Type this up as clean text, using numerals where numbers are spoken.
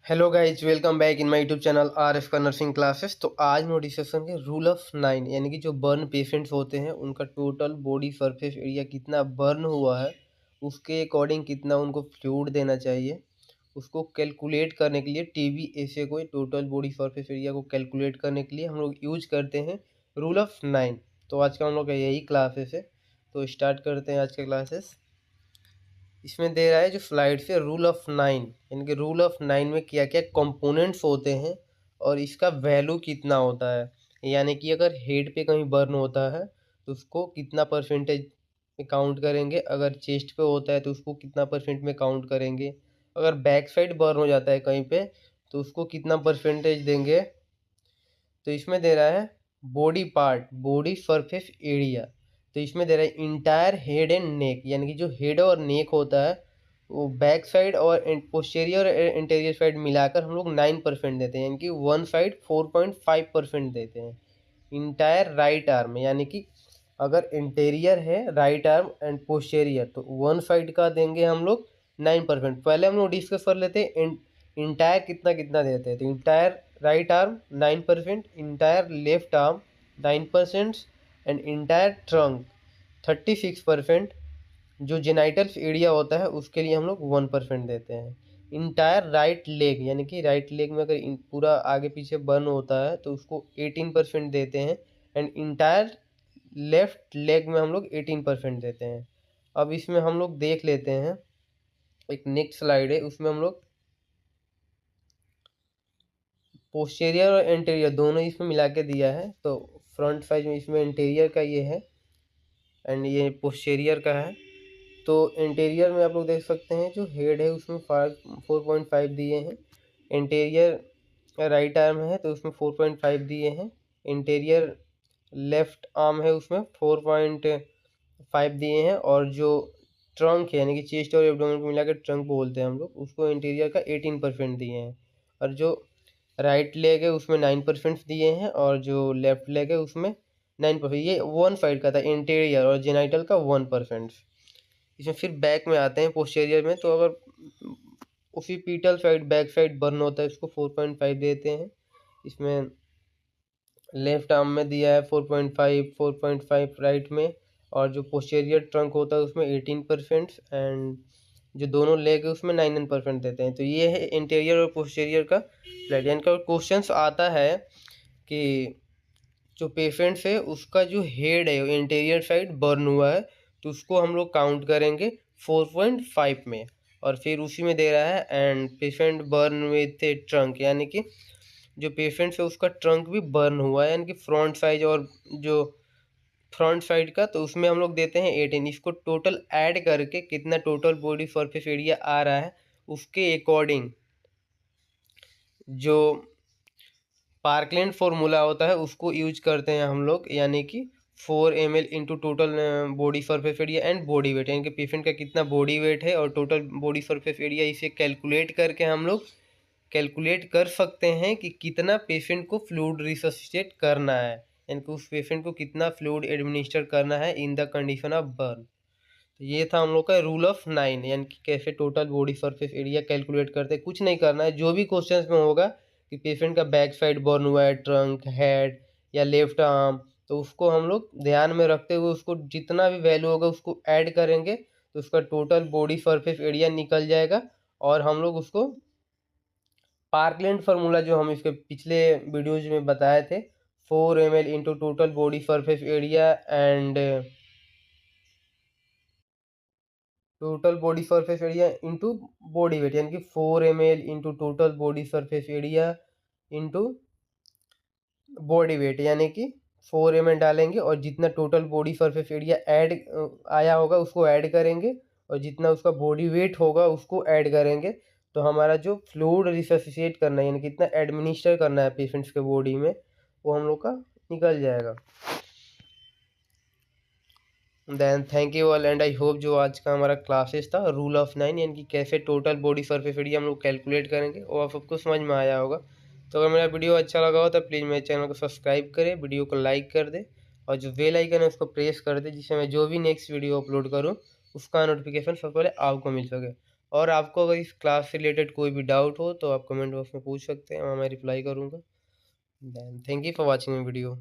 Hello guys, welcome back in my YouTube channel R F का nursing classes. तो आज मैं डिस्कशन के रूल ऑफ 9 यानी कि जो बर्न पेशेंट्स होते हैं उनका टोटल बॉडी सरफेस एरिया कितना बर्न हुआ है, उसके अकॉर्डिंग कितना उनको फ्लूइड देना चाहिए, उसको कैलकुलेट करने के लिए टीबी ऐसे कोई टोटल बॉडी सरफेस एरिया को कैलकुलेट करने के लिए हम लोग यूज करते हैं रूल ऑफ 9। तो आज का हम लोग का यही क्लासेस है। तो स्टार्ट करते हैं आज के क्लासेस। इसमें दे रहा है जो स्लाइड से रूल ऑफ 9 यानी कि रूल ऑफ 9 में क्या क्या कंपोनेंट्स होते हैं और इसका वैल्यू कितना होता है। यानी कि अगर हेड पे कहीं बर्न होता है तो उसको कितना परसेंटेज में काउंट करेंगे, अगर चेस्ट पे होता है तो उसको कितना परसेंट में काउंट करेंगे, अगर बैक साइड बर्न हो जाता है कहीं पे तो उसको कितना परसेंटेज देंगे। तो इसमें दे रहा है body part, body surface area. तो इसमें दे रहा है इंटायर हेड एंड नेक, यानी कि जो हेड और नेक होता है वो बैक साइड और पोस्टीरियर और इंटीरियर साइड मिलाकर हम लोग 9% देते हैं, यानी कि वन साइड 4.5% देते हैं। इंटायर राइट आर्म यानी कि अगर इंटीरियर है राइट आर्म एंड पोस्टीरियर तो वन साइड का देंगे हम लोग 9%। पहले हम लोग डिस्कस कर लेते हैं इंटायर कितना कितना देते हैं। तो entire right arm 9%, entire left arm 9% and entire trunk 36%। जो जेनाइटल्स एरिया होता है उसके लिए हम लोग 1% देते हैं। इंटायर राइट लेग यानी कि राइट लेग में अगर पूरा आगे पीछे बर्न होता है तो उसको 18% देते हैं एंड इंटायर लेफ्ट लेग में हम लोग 18% देते हैं। अब इसमें हम लोग देख लेते हैं, एक नेक्स्ट स्लाइड है उसमें हम लोग पोस्टीरियर और इंटीरियर दोनों इसमें मिला के दिया है। तो फ्रंट साइड में इसमें इंटीरियर का ये है एंड ये पोस्टीरियर का है। तो इंटीरियर में आप लोग देख सकते हैं जो हेड है उसमें 4.5 दिए हैं। इंटीरियर राइट आर्म है तो उसमें 4.5 दिए हैं। इंटीरियर लेफ्ट आर्म है उसमें 4.5 दिए हैं। और जो ट्रंक है यानी कि चेस्ट और एब्डोमेन को मिला के ट्रंक बोलते हैं हम लोग उसको, इंटीरियर का 18% दिए हैं। और जो राइट लेग है उसमें 9% दिए हैं और जो लेफ्ट लेग है उसमें 9%। ये वन साइड का था इंटीरियर और जेनाइटल का 1%। इसमें फिर बैक में आते हैं पोस्टीरियर में। तो अगर उसी पीटल साइड बैक साइड बर्न होता है उसको 4.5 देते हैं। इसमें लेफ्ट आर्म में दिया है 4.5 राइट में। और जो पोस्टीरियर ट्रंक होता है उसमें 18% एंड जो दोनों लेग है उसमें 9% देते हैं। तो ये है इंटीरियर और पोस्टीरियर का प्लेटियन का। क्वेश्चंस आता है कि जो पेशेंट है उसका जो हेड है इंटीरियर साइड बर्न हुआ है तो उसको हम लोग काउंट करेंगे 4.5 में। और फिर उसी में दे रहा है and patient burn with trunk, यानी कि जो पेशेंट है उसका ट्रंक भी बर्न हुआ है यानी कि फ्रंट साइड और जो फ्रंट साइड का, तो उसमें हम लोग देते हैं 18। इसको टोटल ऐड करके कितना टोटल बॉडी सरफेस एरिया आ रहा है उसके अकॉर्डिंग जो पार्कलैंड फॉर्मूला होता है उसको यूज करते हैं हम लोग, यानी कि 4 ml into total body surface area and body weight, यानी कि पेशेंट का कितना बॉडी वेट है और टोटल बॉडी सरफेस एरिया, इसे कैलकुलेट करके हम लोग कैलकुलेट कर सकते हैं कि कितना पेशेंट को फ्लूइड रिससिटेट करना है, यानी कि उस पेशेंट को कितना फ्लूइड एडमिनिस्टर करना है in the condition of burn. तो ये था हम लोग का रूल ऑफ 9 यानी कि कैसे total body surface area calculate करते हैं। कुछ नहीं करना है, जो भी क्वेश्चंस में होगा कि पेशेंट का बैक साइड बर्न हुआ है, ट्रंक, हेड या लेफ्ट आर्म, तो उसको हम लोग ध्यान में रखते हुए उसको जितना भी वैल्यू होगा उसको ऐड करेंगे तो उसका टोटल बॉडी सरफेस एरिया निकल जाएगा। और हम लोग उसको पार्कलैंड फार्मूला जो हम इसके पिछले वीडियोज में बताए थे, 4 ml into total body surface area and total body surface area into body weight, यानी कि 4 ml into total body surface area into body weight, यानी कि 4 ml डालेंगे और जितना total body surface area add आया होगा उसको ऐड करेंगे और जितना उसका बॉडी वेट होगा उसको ऐड करेंगे। तो हमारा जो फ्लूइड रिससिटेट करना है यानी कितना एडमिनिस्टर करना है पेशेंट्स के बॉडी में वो हम लोग का निकल जाएगा। Then thank you all and I hope जो आज का हमारा क्लासेस था रूल ऑफ 9 यानी कि कैसे टोटल बॉडी सरफेस एरिया हम लोग कैलकुलेट करेंगे वो आप सबको समझ में आया होगा। तो अगर मेरा वीडियो अच्छा लगा हो तो प्लीज़ मेरे चैनल को सब्सक्राइब करें, वीडियो को लाइक कर दे और जो बेल आइकन है उसको प्रेस कर दे जिससे मैं जो भी नेक्स्ट वीडियो अपलोड करूँ उसका नोटिफिकेशन सबसे पहले आपको मिल सके। और आपको अगर इस क्लास से रिलेटेड कोई भी डाउट हो तो आप कमेंट बॉक्स में पूछ सकते हैं, वहाँ मैं रिप्लाई करूँगा। Then thank you for watching my video.